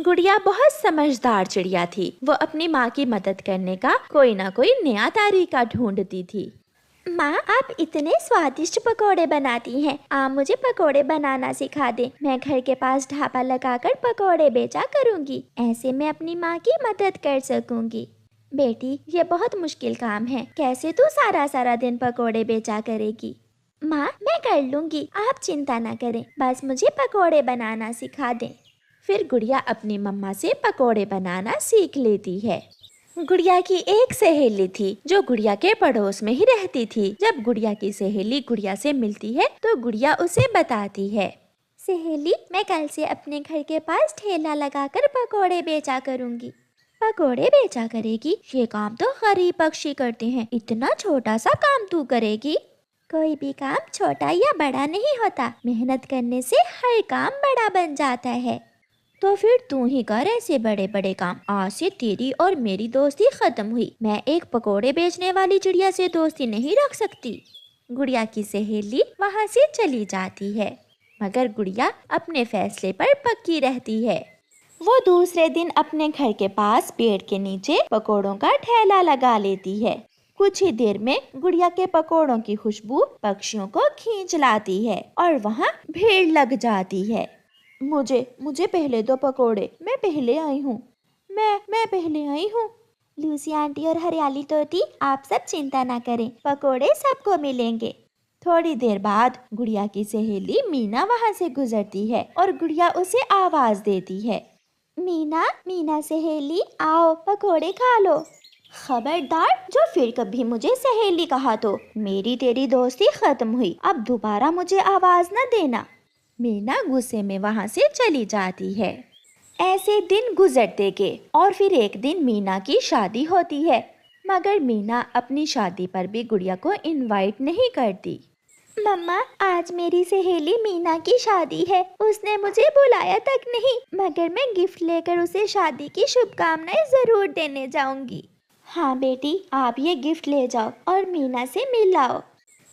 गुड़िया बहुत समझदार चिड़िया थी। वो अपनी माँ की मदद करने का कोई ना कोई नया तरीका ढूंढती थी। माँ, आप इतने स्वादिष्ट पकोड़े बनाती हैं। आप मुझे पकोड़े बनाना सिखा दें। मैं घर के पास ढाबा लगाकर पकोड़े बेचा करूँगी। ऐसे मैं अपनी माँ की मदद कर सकूँगी। बेटी, ये बहुत मुश्किल काम है। कैसे तू सारा सारा दिन पकोड़े बेचा करेगी? माँ, मैं कर लूँगी, आप चिंता ना करें। बस मुझे पकोड़े बनाना सिखा दें। फिर गुड़िया अपनी मम्मा से पकोड़े बनाना सीख लेती है। गुड़िया की एक सहेली थी जो गुड़िया के पड़ोस में ही रहती थी। जब गुड़िया की सहेली गुड़िया से मिलती है तो गुड़िया उसे बताती है, सहेली, मैं कल से अपने घर के पास ठेला लगाकर पकोड़े बेचा करूँगी। पकोड़े बेचा करेगी? ये काम तो गरीब पक्षी करते हैं, इतना छोटा सा काम तू करेगी? कोई भी काम छोटा या बड़ा नहीं होता, मेहनत करने से हर काम बड़ा बन जाता है। तो फिर तू ही कर ऐसे बड़े बड़े काम। आज से तेरी और मेरी दोस्ती खत्म हुई। मैं एक पकोड़े बेचने वाली चिड़िया से दोस्ती नहीं रख सकती। गुड़िया की सहेली वहाँ से चली जाती है, मगर गुड़िया अपने फैसले पर पक्की रहती है। वो दूसरे दिन अपने घर के पास पेड़ के नीचे पकोड़ों का ठेला लगा लेती है। कुछ ही देर में गुड़िया के पकोड़ों की खुशबू पक्षियों को खींच लाती है और वहाँ भीड़ लग जाती है। मुझे पहले दो पकोड़े, मैं पहले आई हूँ। मैं पहले आई हूँ। लूसी आंटी और हरियाली तोती, आप सब चिंता ना करें, पकोड़े सबको मिलेंगे। थोड़ी देर बाद गुड़िया की सहेली मीना वहाँ से गुजरती है और गुड़िया उसे आवाज देती है, मीना, मीना सहेली, आओ पकोड़े खा लो। खबरदार, जो फिर कभी मुझे सहेली कहा तो मेरी तेरी दोस्ती खत्म हुई। अब दोबारा मुझे आवाज न देना। मीना गुस्से में वहाँ से चली जाती है। ऐसे दिन गुजरते गए और फिर एक दिन मीना की शादी होती है, मगर मीना अपनी शादी पर भी गुड़िया को इनवाइट नहीं करती। मम्मा, आज मेरी सहेली मीना की शादी है। उसने मुझे बुलाया तक नहीं, मगर मैं गिफ्ट लेकर उसे शादी की शुभकामनाएं जरूर देने जाऊंगी। हाँ बेटी, आप ये गिफ्ट ले जाओ और मीना से मिल आओ।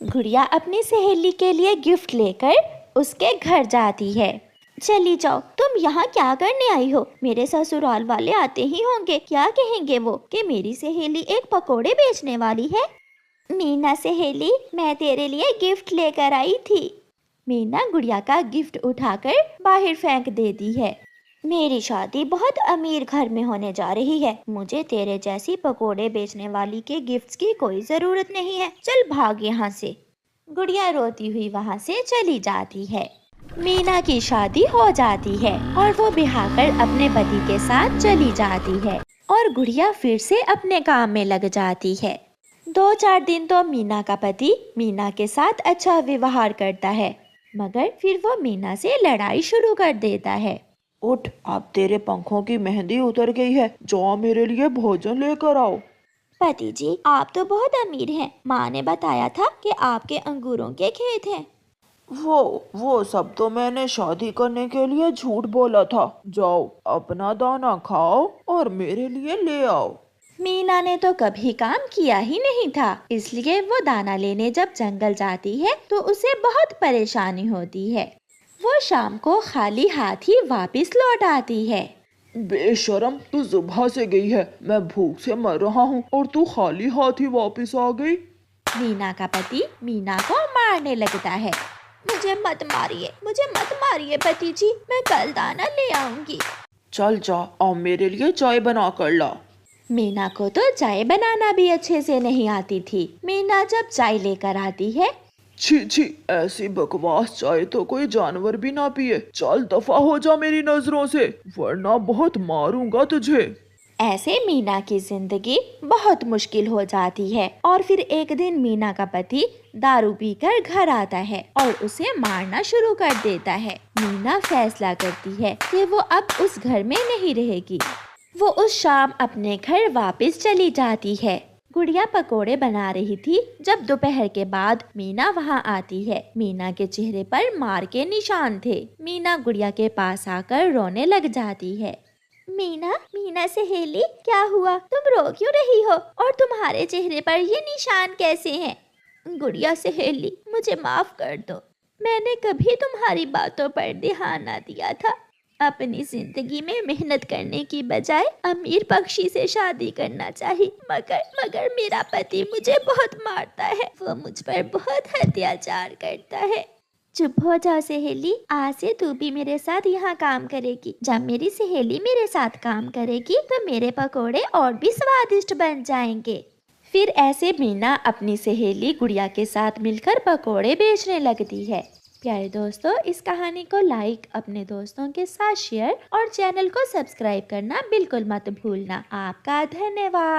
गुड़िया अपनी सहेली के लिए गिफ्ट लेकर उसके घर जाती है। चली जाओ, तुम यहाँ क्या करने आई हो? मेरे ससुराल वाले आते ही होंगे, क्या कहेंगे वो कि मेरी सहेली एक पकोड़े बेचने वाली है? मीना सहेली, मैं तेरे लिए गिफ्ट लेकर आई थी। मीना गुड़िया का गिफ्ट उठाकर बाहर फेंक देती है। मेरी शादी बहुत अमीर घर में होने जा रही है। मुझे तेरे जैसी पकोड़े बेचने वाली के गिफ्ट्स की कोई जरूरत नहीं है। चल भाग यहाँ से। गुड़िया रोती हुई वहाँ से चली जाती है। मीना की शादी हो जाती है और वो ब्याह कर अपने पति के साथ चली जाती है और गुड़िया फिर से अपने काम में लग जाती है। 2-4 दिन तो मीना का पति मीना के साथ अच्छा व्यवहार करता है, मगर फिर वो मीना से लड़ाई शुरू कर देता है। उठ, अब तेरे पंखों की मेहंदी उतर गई है, जाओ मेरे लिए भोजन लेकर आओ। पति जी, आप तो बहुत अमीर हैं। माँ ने बताया था कि आपके अंगूरों के खेत हैं। वो सब तो मैंने शादी करने के लिए झूठ बोला था। जाओ अपना दाना खाओ और मेरे लिए ले आओ। मीना ने तो कभी काम किया ही नहीं था, इसलिए वो दाना लेने जब जंगल जाती है तो उसे बहुत परेशानी होती है। वो शाम को खाली हाथ ही वापस लौट आती है। बेशरम, तू सुबह से गई है, मैं भूख से मर रहा हूँ और तू खाली हाथ ही वापस आ गई। मीना का पति मीना को मारने लगता है। मुझे मत मारिए पति जी, मैं कल दाना ले आऊंगी। चल जा, और मेरे लिए चाय बना कर ला। मीना को तो चाय बनाना भी अच्छे से नहीं आती थी। मीना जब चाय लेकर आती है, छी छी, ऐसी बकवास चाय तो कोई जानवर भी ना पिए। चल दफा हो जा मेरी नजरों से, वरना बहुत मारूंगा तुझे। ऐसे मीना की जिंदगी बहुत मुश्किल हो जाती है और फिर एक दिन मीना का पति दारू पीकर घर आता है और उसे मारना शुरू कर देता है। मीना फैसला करती है कि वो अब उस घर में नहीं रहेगी। वो उस शाम अपने घर वापस चली जाती है। गुड़िया पकोड़े बना रही थी जब दोपहर के बाद मीना वहाँ आती है। मीना के चेहरे पर मार के निशान थे। मीना गुड़िया के पास आकर रोने लग जाती है। मीना सहेली, क्या हुआ? तुम रो क्यों रही हो और तुम्हारे चेहरे पर ये निशान कैसे हैं? गुड़िया सहेली, मुझे माफ कर दो। मैंने कभी तुम्हारी बातों पर ध्यान ना दिया था। अपनी जिंदगी में मेहनत करने की बजाय अमीर पक्षी से शादी करना चाहिए। मगर मगर मेरा पति मुझे बहुत मारता है, वो मुझ पर बहुत अत्याचार करता है। चुप हो जाओ सहेली, आज से तू भी मेरे साथ यहाँ काम करेगी। जब मेरी सहेली मेरे साथ काम करेगी तो मेरे पकोड़े और भी स्वादिष्ट बन जाएंगे। फिर ऐसे मीना अपनी सहेली गुड़िया के साथ मिलकर पकोड़े बेचने लगती है। प्यारे दोस्तों, इस कहानी को लाइक, अपने दोस्तों के साथ शेयर और चैनल को सब्सक्राइब करना बिल्कुल मत भूलना। आपका धन्यवाद।